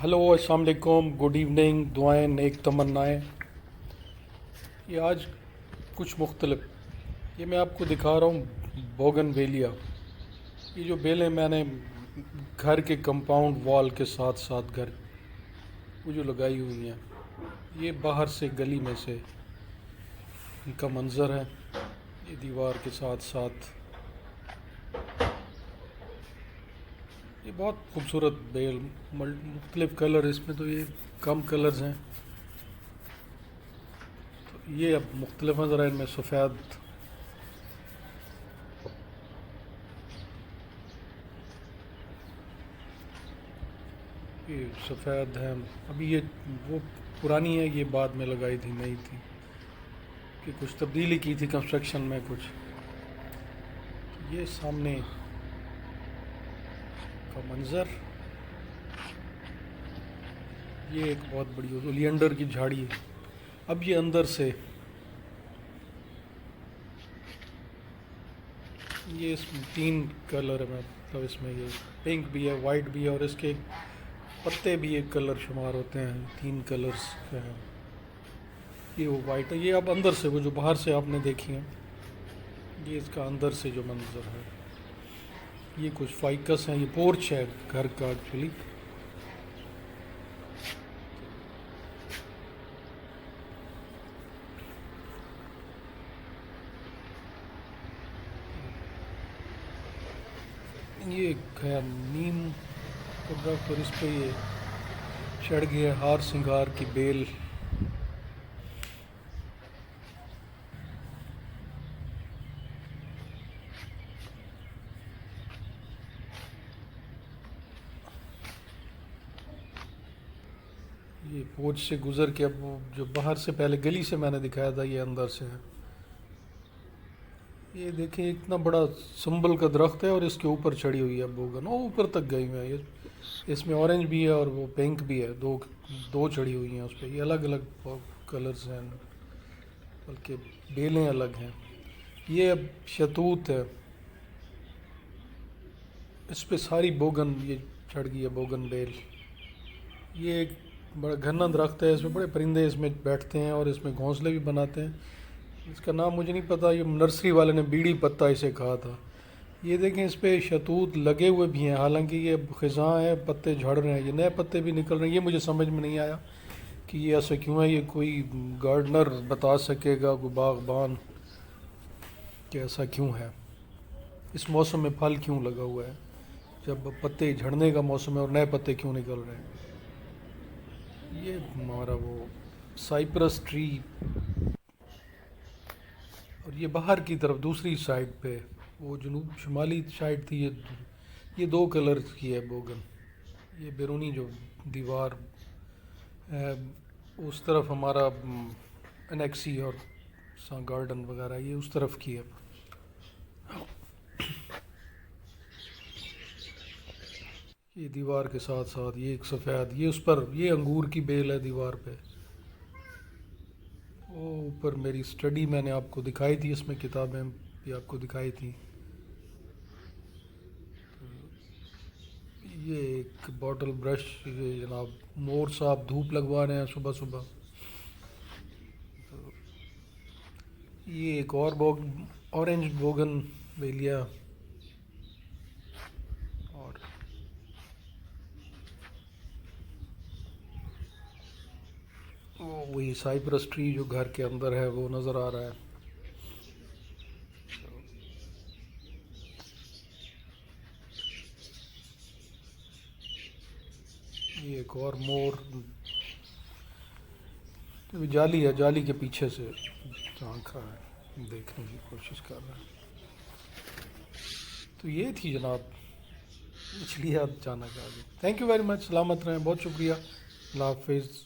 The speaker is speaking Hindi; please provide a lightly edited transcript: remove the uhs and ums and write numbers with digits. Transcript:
हेलो अस्सलाम वालेकुम, गुड इवनिंग, दुआएं नेक तमन्नाएं। ये आज कुछ मुख्तलिफ, ये मैं आपको दिखा रहा हूँ बोगनवेलिया। ये जो बेलें मैंने घर के कंपाउंड वॉल के साथ साथ घर वो जो लगाई हुई हैं, ये बाहर से गली में से इनका मंज़र है। ये दीवार के साथ साथ ये बहुत खूबसूरत बेल, मुख्तलिफ कलर इसमें, तो ये कम कलर्स हैं तो ये अब मुख्तलिफ नज़र है। इनमें सफ़ेद, ये सफ़ेद है। अभी ये वो पुरानी है, ये बाद में लगाई थी, नई थी कि कुछ तब्दीली की थी कंस्ट्रक्शन में कुछ। ये सामने का मंज़र, ये एक बहुत बड़ी ओलियंडर की झाड़ी है। अब ये अंदर से ये इसमें तीन कलर है, मतलब इसमें ये पिंक भी है, वाइट भी है, और इसके पत्ते भी एक कलर शुमार होते हैं। तीन कलर्स का है। ये वो वाइट है, ये अब अंदर से, वो जो बाहर से आपने देखी है, ये इसका अंदर से जो मंजर है। ये कुछ फाइकस हैं, ये पोर्च है घर का एक्चुअली। ये है नीम का दरख्त, और इस पे ये चढ़ गया हार सिंगार की बेल। ये पोर्च से गुजर के अब वो जो बाहर से पहले गली से मैंने दिखाया था, ये अंदर से है। ये देखिए इतना बड़ा संबल का दरख्त है, और इसके ऊपर चढ़ी हुई है बोगन, वो ऊपर तक गई हुई है। ये इसमें ऑरेंज भी है और वो पिंक भी है, दो दो चढ़ी हुई हैं उस पर। ये अलग अलग कलर्स हैं, बल्कि बेलें अलग हैं। ये अब शतूत है, इस पे सारी बोगन ये चढ़ गई है, बोगन बेल। ये एक बड़ा घना दरख्त है, इसमें बड़े परिंदे इसमें बैठते हैं और इसमें घोंसले भी बनाते हैं। इसका नाम मुझे नहीं पता, ये नर्सरी वाले ने बीड़ी पत्ता इसे कहा था। ये देखें, इस पे शतूत लगे हुए भी हैं, हालांकि ये ख़िज़ां है, पत्ते झड़ रहे हैं, ये नए पत्ते भी निकल रहे हैं। ये मुझे समझ में नहीं आया कि ये ऐसा क्यों है। ये कोई गार्डनर बता सकेगा, कोई बागबान, कि ऐसा क्यों है, इस मौसम में फल क्यों लगा हुआ है जब पत्ते झड़ने का मौसम है, और नए पत्ते क्यों निकल रहे हैं। ये हमारा वो साइप्रस ट्री, और ये बाहर की तरफ दूसरी साइड पे, वो जनूब शुमाली साइड थी, ये दो कलर की है बोगन। ये बैरूनी जो दीवार है, उस तरफ हमारा एनेक्सी और सा गार्डन वगैरह, ये उस तरफ की है। ये दीवार के साथ साथ ये एक सफ़ेद, ये उस पर ये अंगूर की बेल है दीवार पे। वो ऊपर मेरी स्टडी मैंने आपको दिखाई थी, इसमें किताबें भी आपको दिखाई थी। ये एक बॉटल ब्रश, ये जनाब मोर साहब धूप लगवा रहे हैं सुबह सुबह। ये एक और ऑरेंज बोगन वेलिया, और वो वही साइप्रस ट्री जो घर के अंदर है वो नज़र आ रहा है। ये एक और मोर, तो जाली है, जाली के पीछे से झांक रहा है, देखने की कोशिश कर रहा है। तो ये थी जनाब, इसलिए आप अचानक आ गए। थैंक यू वेरी मच, सलामत रहें, बहुत शुक्रिया, अल्लाह हाफिज़।